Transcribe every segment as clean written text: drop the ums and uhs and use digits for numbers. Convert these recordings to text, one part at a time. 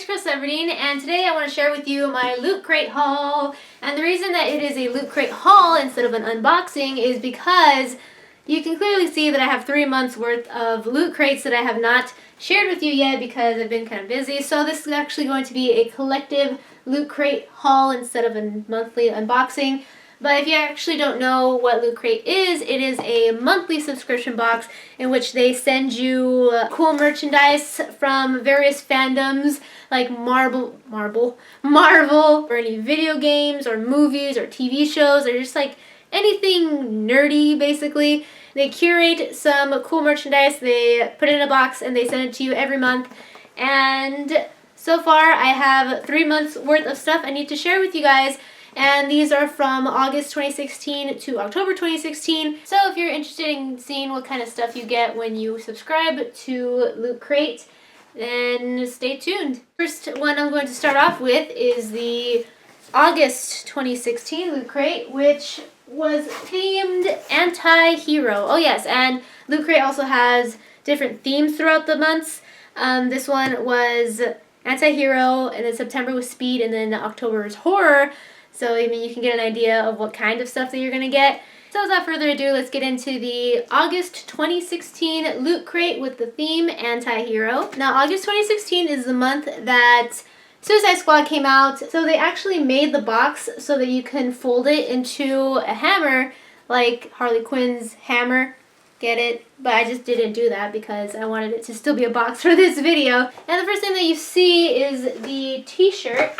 Girl 17, and today I want to share with you my Loot Crate haul. And the reason that it is a Loot Crate haul instead of an unboxing is because you can clearly see that I have 3 months worth of loot crates that I have not shared with you yet because I've been kind of busy. So this is actually going to be a collective Loot Crate haul instead of a monthly unboxing. But if you actually don't know what Loot Crate is, it is a monthly subscription box in which they send you cool merchandise from various fandoms like Marvel, or any video games or movies or TV shows or just like anything nerdy basically. They curate some cool merchandise, they put it in a box and they send it to you every month. And so far I have 3 months worth of stuff I need to share with you guys. And these are from August 2016 to October 2016. So if you're interested in seeing what kind of stuff you get when you subscribe to Loot Crate, then stay tuned. First one I'm going to start off with is the August 2016 Loot Crate, which was themed anti-hero. Oh yes, and Loot Crate also has different themes throughout the months. This one was anti-hero, and then September was speed, and then October was horror. So, I mean, you can get an idea of what kind of stuff that you're going to get. So, without further ado, let's get into the August 2016 Loot Crate with the theme Anti-Hero. Now, August 2016 is the month that Suicide Squad came out. So, they actually made the box so that you can fold it into a hammer, like Harley Quinn's hammer. Get it? But I just didn't do that because I wanted it to still be a box for this video. And the first thing that you see is the t-shirt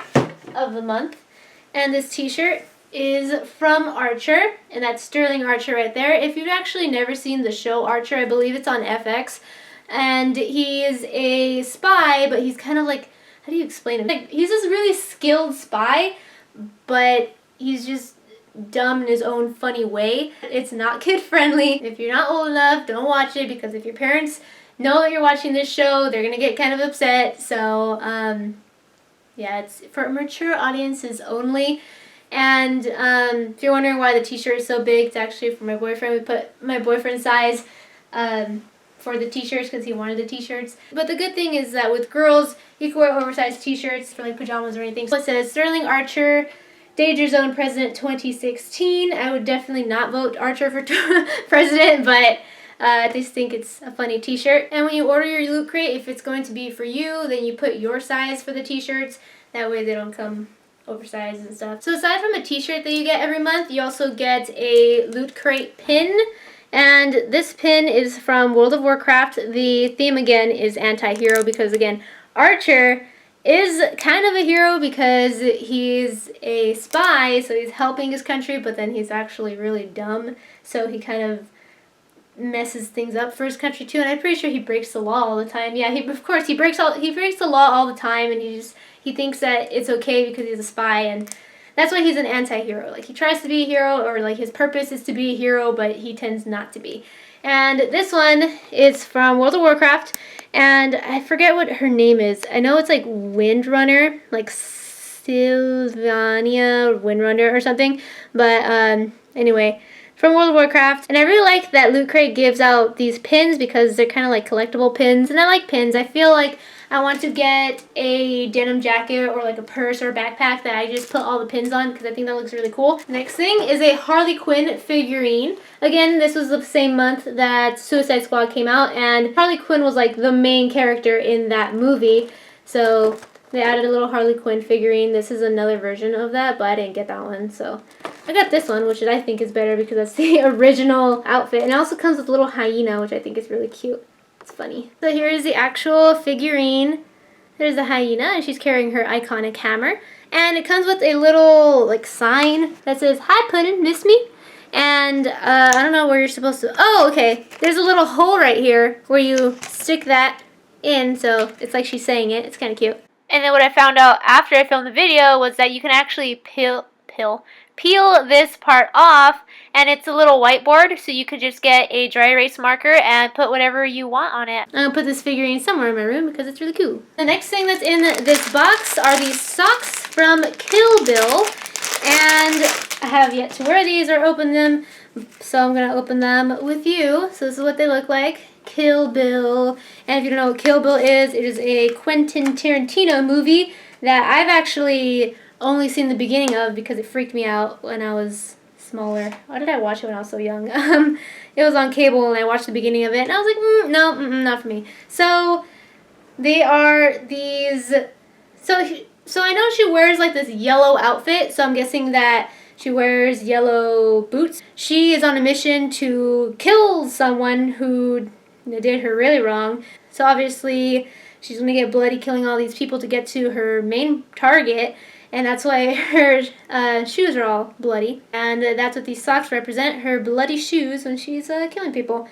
of the month. And this t-shirt is from Archer, and that's Sterling Archer right there. If you've actually never seen the show Archer, I believe it's on FX. And he is a spy, but he's kind of like, how do you explain him? Like, he's this really skilled spy, but he's just dumb in his own funny way. It's not kid-friendly. If you're not old enough, don't watch it, because if your parents know that you're watching this show, they're going to get kind of upset. So, yeah, it's for mature audiences only. And if you're wondering why the t-shirt is so big, it's actually for my boyfriend. We put my boyfriend's size for the t-shirts because he wanted the t-shirts. But the good thing is that with girls, you can wear oversized t-shirts for like pajamas or anything. So it says Sterling Archer, Danger Zone President 2016. I would definitely not vote Archer for president, but I just think it's a funny t-shirt. And when you order your Loot Crate, if it's going to be for you, then you put your size for the t-shirts. That way they don't come oversized and stuff. So aside from a t-shirt that you get every month, you also get a Loot Crate pin. And this pin is from World of Warcraft. The theme again is anti-hero because again, Archer is kind of a hero because he's a spy, so he's helping his country, but then he's actually really dumb. So he kind of messes things up for his country too, and I'm pretty sure he breaks the law all the time. Yeah, of course he breaks the law all the time, and he thinks that it's okay because he's a spy, and that's why he's an anti-hero. Like, he tries to be a hero, or like his purpose is to be a hero, but he tends not to be. And this one is from World of Warcraft, and I forget what her name is. I know it's like Windrunner, like Sylvania Windrunner or something, but anyway, from World of Warcraft. And I really like that Loot Crate gives out these pins because they're kind of like collectible pins. And I like pins. I feel like I want to get a denim jacket or like a purse or a backpack that I just put all the pins on because I think that looks really cool. Next thing is a Harley Quinn figurine. Again, this was the same month that Suicide Squad came out, and Harley Quinn was like the main character in that movie. So they added a little Harley Quinn figurine. This is another version of that, but I didn't get that one. So I got this one, which I think is better because that's the original outfit. And it also comes with a little hyena, which I think is really cute. It's funny. So here is the actual figurine. There's the hyena, and she's carrying her iconic hammer. And it comes with a little like sign that says, "Hi Puddin', miss me?" And I don't know where you're supposed to... Oh, okay. There's a little hole right here where you stick that in, so it's like she's saying it. It's kind of cute. And then what I found out after I filmed the video was that you can actually peel this part off, and it's a little whiteboard, so you could just get a dry erase marker and put whatever you want on it. I'm going to put this figurine somewhere in my room because it's really cool. The next thing that's in this box are these socks from Kill Bill, and I have yet to wear these or open them, so I'm going to open them with you. So this is what they look like. Kill Bill. And if you don't know what Kill Bill is, it is a Quentin Tarantino movie that I've actually only seen the beginning of because it freaked me out when I was smaller. Why did I watch it when I was so young? It was on cable and I watched the beginning of it and I was like, no, not for me. So they are these, so I know she wears like this yellow outfit, so I'm guessing that she wears yellow boots. She is on a mission to kill someone who did her really wrong. So obviously she's going to get bloody killing all these people to get to her main target. And that's why her shoes are all bloody. And that's what these socks represent, her bloody shoes when she's killing people.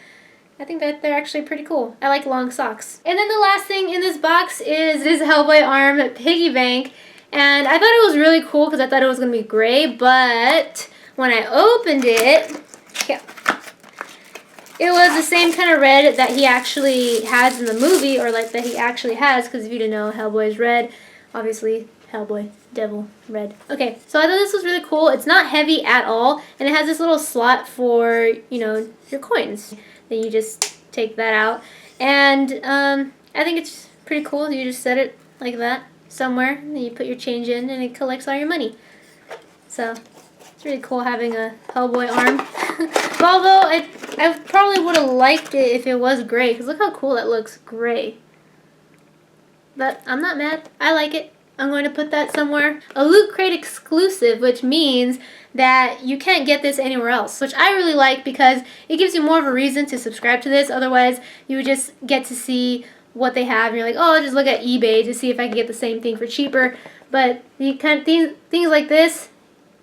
I think that they're actually pretty cool. I like long socks. And then the last thing in this box is this Hellboy arm piggy bank. And I thought it was really cool because I thought it was going to be gray. But when I opened it, yeah, it was the same kind of red that he actually has in the movie. Or like that he actually has. Because if you didn't know, Hellboy is red. Obviously, Hellboy, devil, red. Okay, so I thought this was really cool. It's not heavy at all. And it has this little slot for, you know, your coins. Then you just take that out. And I think it's pretty cool. You just set it like that somewhere. And then you put your change in and it collects all your money. So it's really cool having a Hellboy arm. But although I probably would have liked it if it was gray. Because look how cool that looks gray. But I'm not mad. I like it. I'm going to put that somewhere. A Loot Crate exclusive, which means that you can't get this anywhere else, which I really like because it gives you more of a reason to subscribe to this. Otherwise, you would just get to see what they have and you're like, oh, I'll just look at eBay to see if I can get the same thing for cheaper. But the kind of things like this,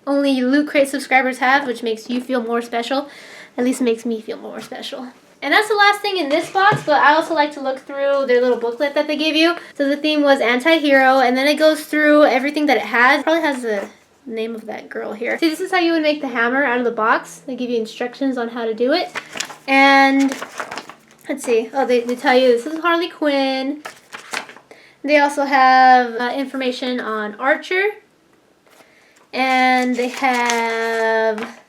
only Loot Crate subscribers have, which makes you feel more special. At least makes me feel more special. And that's the last thing in this box, but I also like to look through their little booklet that they gave you. So the theme was anti-hero, and then it goes through everything that it has. It probably has the name of that girl here. See, this is how you would make the hammer out of the box. They give you instructions on how to do it. And let's see. Oh, they tell you this is Harley Quinn. They also have information on Archer. And they have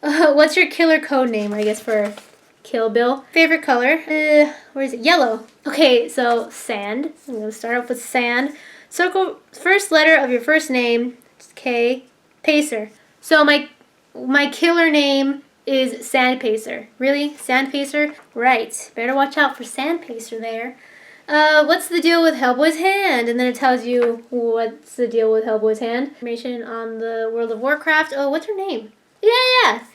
what's your killer code name, I guess, for Kill Bill. Favorite color? Where is it? Yellow. Okay, so sand. I'm going to start off with sand. Circle first letter of your first name. K. Pacer. So my killer name is Sand Pacer. Really? Sand Pacer? Right. Better watch out for Sand Pacer there. What's the deal with Hellboy's hand? And then it tells you what's the deal with Hellboy's hand. Information on the World of Warcraft. Oh, what's her name? Yeah.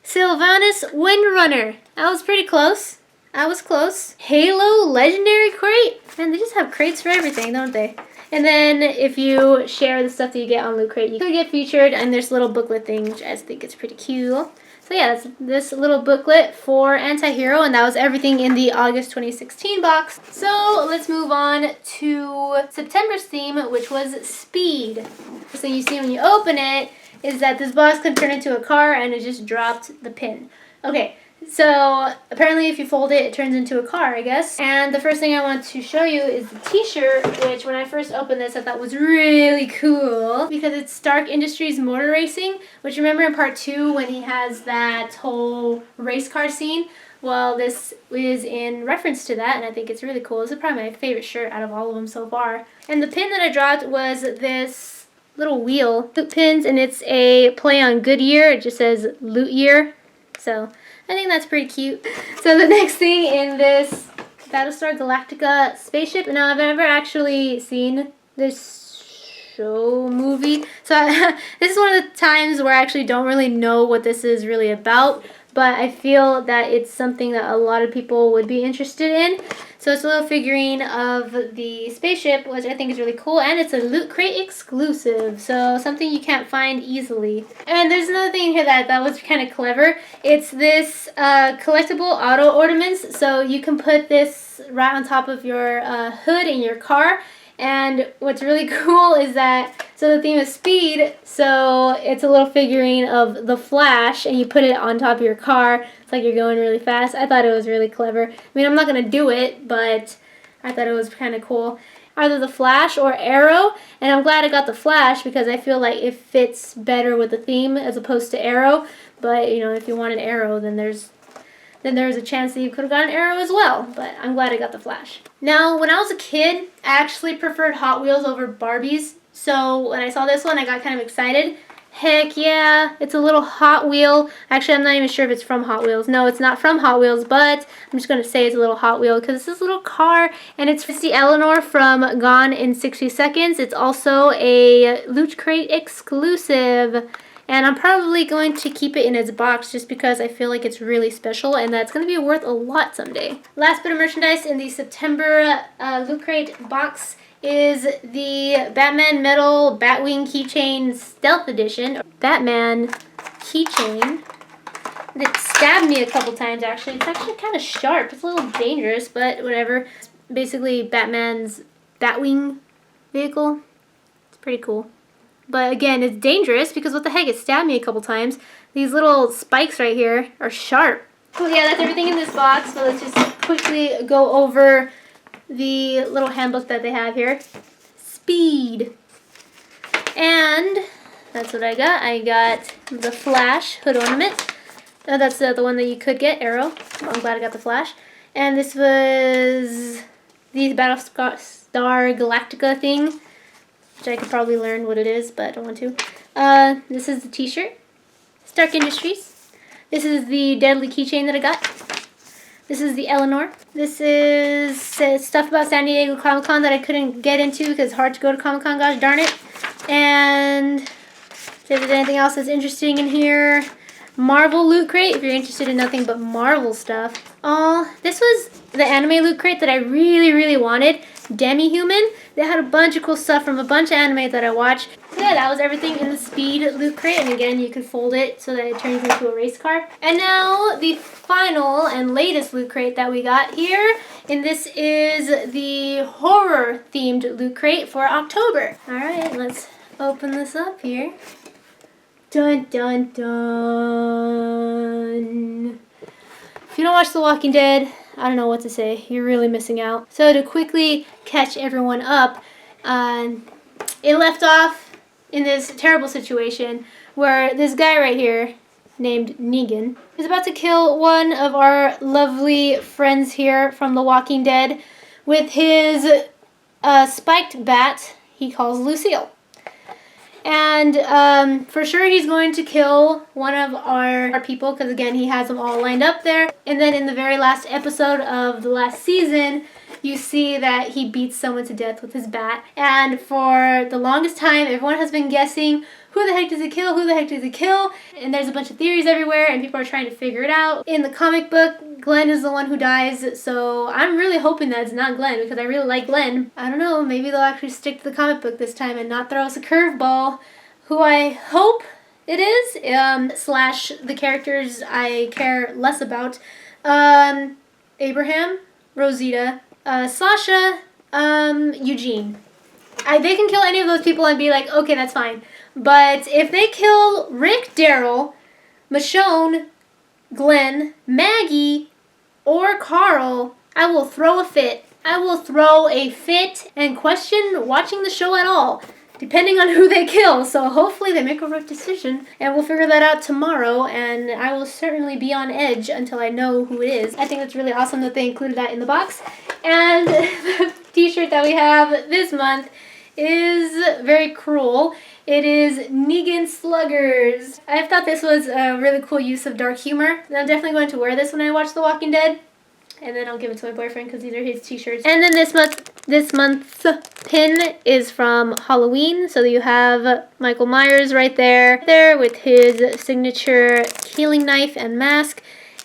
Sylvanas Windrunner. I was pretty close. I was close. Halo Legendary Crate. Man, they just have crates for everything, don't they? And then if you share the stuff that you get on Loot Crate, you could get featured in this little booklet thing, which I think is pretty cool. So yeah, that's this little booklet for Anti-Hero, and that was everything in the August 2016 box. So let's move on to September's theme, which was speed. So you see when you open it, is that this box can turn into a car and it just dropped the pin. Okay, so apparently if you fold it, it turns into a car, I guess. And the first thing I want to show you is the t-shirt, which when I first opened this, I thought was really cool because it's Stark Industries Motor Racing, which remember in part 2 when he has that whole race car scene? Well, this is in reference to that, and I think it's really cool. This is probably my favorite shirt out of all of them so far. And the pin that I dropped was this little wheel loot pins, and it's a play on Goodyear. It just says Loot Year, so I think that's pretty cute. So the next thing in this Battlestar Galactica spaceship, and now I've never actually seen this movie, so this is one of the times where I actually don't really know what this is really about, but I feel that it's something that a lot of people would be interested in. So it's a little figurine of the spaceship, which I think is really cool, and it's a Loot Crate exclusive, so something you can't find easily. And there's another thing here that was kind of clever. It's this collectible auto ornaments, so you can put this right on top of your hood in your car. And what's really cool is that, so the theme is speed, so it's a little figurine of the Flash, and you put it on top of your car. It's like you're going really fast. I thought it was really clever. I mean, I'm not going to do it, but I thought it was kind of cool. Either the Flash or Arrow, and I'm glad I got the Flash because I feel like it fits better with the theme as opposed to Arrow. But, you know, if you want an Arrow, then there's then there's a chance that you could have gotten Arrow as well. But I'm glad I got the Flash. Now, when I was a kid, I actually preferred Hot Wheels over Barbies. So when I saw this one, I got kind of excited. Heck yeah, it's a little Hot Wheel. Actually, I'm not even sure if it's from Hot Wheels. No, it's not from Hot Wheels, but I'm just going to say it's a little Hot Wheel because it's this little car, and it's the Eleanor from Gone in 60 Seconds. It's also a Loot Crate exclusive, and I'm probably going to keep it in its box just because I feel like it's really special, and that's going to be worth a lot someday. Last bit of merchandise in the September Loot Crate box is the Batman Metal Batwing Keychain Stealth Edition. Batman keychain. It stabbed me a couple times, actually. It's actually kind of sharp. It's a little dangerous, but whatever. It's basically Batman's Batwing vehicle. It's pretty cool. But again, it's dangerous because what the heck? It stabbed me a couple times. These little spikes right here are sharp. Well, yeah, that's everything in this box. So let's just quickly go over the little handbook that they have here. Speed. And that's what I got. I got the Flash hood ornament. That's the one that you could get, Arrow. Well, I'm glad I got the Flash. And this was the Battlestar Galactica thing, which I could probably learn what it is, but I don't want to. This is the t-shirt. Stark Industries. This is the Deadly keychain that I got. This is the Eleanor. This is stuff about San Diego Comic-Con that I couldn't get into because it's hard to go to Comic-Con, gosh darn it. And if there's anything else that's interesting in here, Marvel Loot Crate, if you're interested in nothing but Marvel stuff. Oh, this was the anime Loot Crate that I really, really wanted. Demi-Human. They had a bunch of cool stuff from a bunch of anime that I watched. So yeah, that was everything in the Speed Loot Crate. And again, you can fold it so that it turns into a race car. And now the final and latest Loot Crate that we got here. And this is the horror themed Loot Crate for October. Alright, let's open this up here. Dun dun dun. If you don't watch The Walking Dead, I don't know what to say. You're really missing out. So to quickly catch everyone up, it left off in this terrible situation where this guy right here, named Negan, is about to kill one of our lovely friends here from The Walking Dead with his spiked bat he calls Lucille. And for sure he's going to kill one of our people because, again, he has them all lined up there. And then in the very last episode of the last season, you see that he beats someone to death with his bat. And for the longest time, everyone has been guessing, who the heck does he kill? Who the heck does he kill? And there's a bunch of theories everywhere, and people are trying to figure it out. In the comic book, Glenn is the one who dies, so I'm really hoping that it's not Glenn because I really like Glenn. I don't know, maybe they'll actually stick to the comic book this time and not throw us a curveball. Who I hope it is, slash the characters I care less about. Abraham, Rosita, Sasha, Eugene. They can kill any of those people and be like, okay, that's fine. But if they kill Rick, Daryl, Michonne, Glenn, Maggie, or Carl, I will throw a fit. I will throw a fit and question watching the show at all, depending on who they kill. So hopefully they make a right decision, and we'll figure that out tomorrow, and I will certainly be on edge until I know who it is. I think it's really awesome that they included that in the box. And the t-shirt that we have this month is very cruel. It is Negan Sluggers. I thought this was a really cool use of dark humor. I'm definitely going to wear this when I watch The Walking Dead. And then I'll give it to my boyfriend because these are his t-shirts. And then this month's pin is from Halloween. So you have Michael Myers right there with his signature killing knife and mask.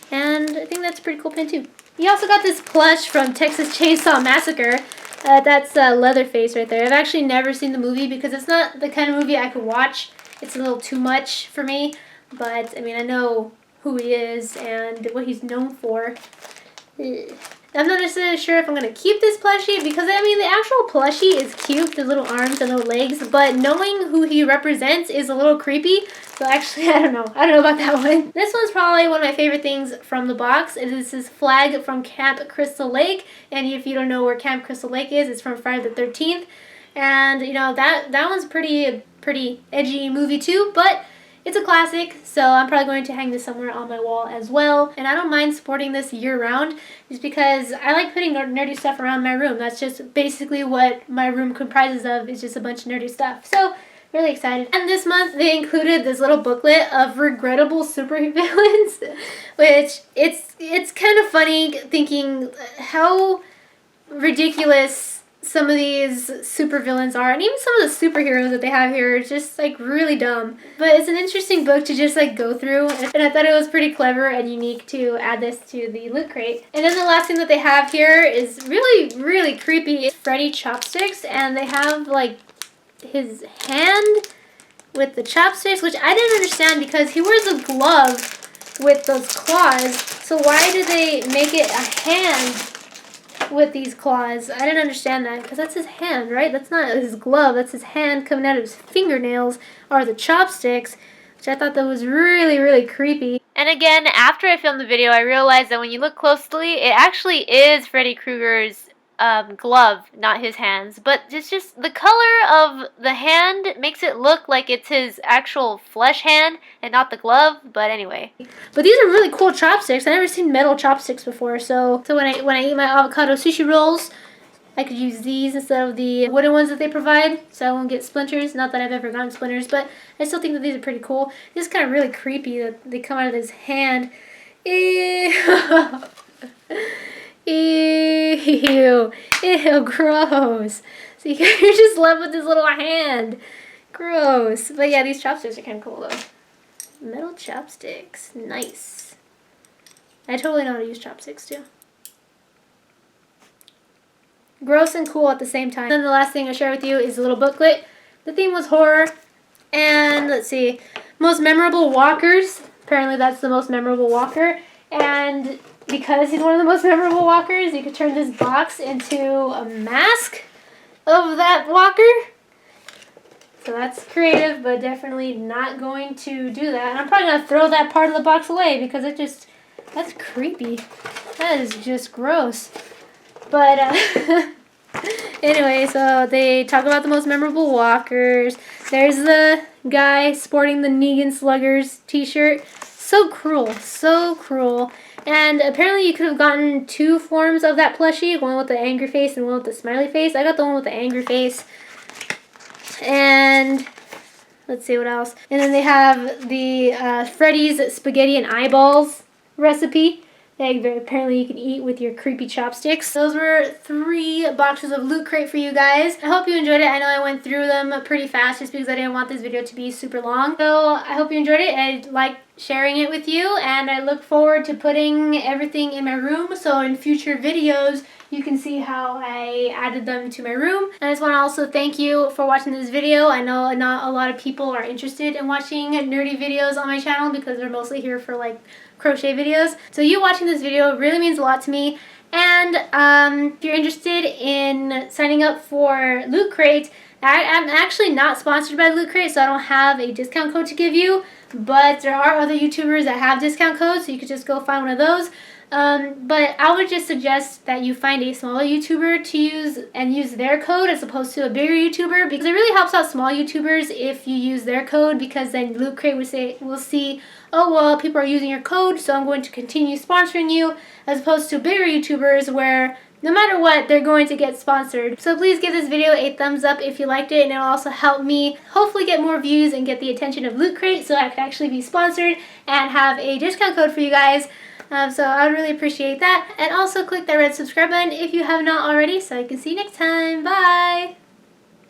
And I think that's a pretty cool pin too. You also got this plush from Texas Chainsaw Massacre. That's Leatherface right there. I've actually never seen the movie because it's not the kind of movie I could watch. It's a little too much for me. But, I mean, I know who he is and what he's known for. I'm not necessarily sure if I'm going to keep this plushie because, I mean, the actual plushie is cute, the little arms and little legs, but knowing who he represents is a little creepy. So actually, I don't know. I don't know about that one. This one's probably one of my favorite things from the box. It is this flag from Camp Crystal Lake, and if you don't know where Camp Crystal Lake is, it's from Friday the 13th. And, you know, that one's pretty edgy movie too, but It's a classic, so I'm probably going to hang this somewhere on my wall as well. And I don't mind sporting this year-round just because I like putting nerdy stuff around my room. That's just basically what my room comprises of, is just a bunch of nerdy stuff. So, really excited. And this month they included this little booklet of regrettable supervillains, which it's kind of funny thinking how ridiculous some of these supervillains are, and even some of the superheroes that they have here is just like really dumb. But it's an interesting book to just like go through, and I thought it was pretty clever and unique to add this to the Loot Crate. And then the last thing that they have here is really, really creepy. It's Freddy chopsticks, and they have like his hand with the chopsticks, which I didn't understand because he wears a glove with those claws. So why did they make it a hand with these claws? I didn't understand that, because that's his hand, right? That's not his glove. That's his hand coming out of his fingernails, are the chopsticks, which I thought that was really, really creepy. And again, after I filmed the video, I realized that when you look closely, it actually is Freddy Krueger's glove, not his hands. But it's just the color of the hand makes it look like it's his actual flesh hand and not the glove. But anyway, but these are really cool chopsticks. I've never seen metal chopsticks before. So when I eat my avocado sushi rolls, I could use these instead of the wooden ones that they provide, so I won't get splinters. Not that I've ever gotten splinters, but I still think that these are pretty cool. It's kind of really creepy that they come out of his hand. Ew. Ew, gross. So you're just left with this little hand. Gross. But yeah, these chopsticks are kind of cool though. Metal chopsticks. Nice. I totally know how to use chopsticks too. Gross and cool at the same time. And then the last thing I'll share with you is a little booklet. The theme was horror. And let's see. Most memorable walkers. Apparently that's the most memorable walker. And because he's one of the most memorable walkers, you could turn this box into a mask of that walker. So that's creative, but definitely not going to do that. And I'm probably going to throw that part of the box away because that's creepy. That is just gross. But anyway, so they talk about the most memorable walkers. There's the guy sporting the Negan Sluggers t-shirt. So cruel, so cruel. And apparently you could have gotten two forms of that plushie, one with the angry face and one with the smiley face. I got the one with the angry face. And let's see what else. And then they have the Freddy's spaghetti and eyeballs recipe that apparently you can eat with your creepy chopsticks. Those were 3 boxes of Loot Crate for you guys. I hope you enjoyed it. I know I went through them pretty fast just because I didn't want this video to be super long. So I hope you enjoyed it. I liked sharing it with you, and I look forward to putting everything in my room so in future videos you can see how I added them to my room. And I just want to also thank you for watching this video. I know not a lot of people are interested in watching nerdy videos on my channel because they're mostly here for like crochet videos. So you watching this video really means a lot to me. And if you're interested in signing up for Loot Crate, I'm actually not sponsored by Loot Crate, so I don't have a discount code to give you. But there are other YouTubers that have discount codes, so you could just go find one of those. But I would just suggest that you find a smaller YouTuber to use their code as opposed to a bigger YouTuber, because it really helps out small YouTubers if you use their code, because then Loot Crate will see, oh well, people are using your code, so I'm going to continue sponsoring you, as opposed to bigger YouTubers where no matter what, they're going to get sponsored. So please give this video a thumbs up if you liked it, and it'll also help me hopefully get more views and get the attention of Loot Crate so I can actually be sponsored and have a discount code for you guys. So I would really appreciate that. And also click that red subscribe button if you have not already, so I can see you next time. Bye!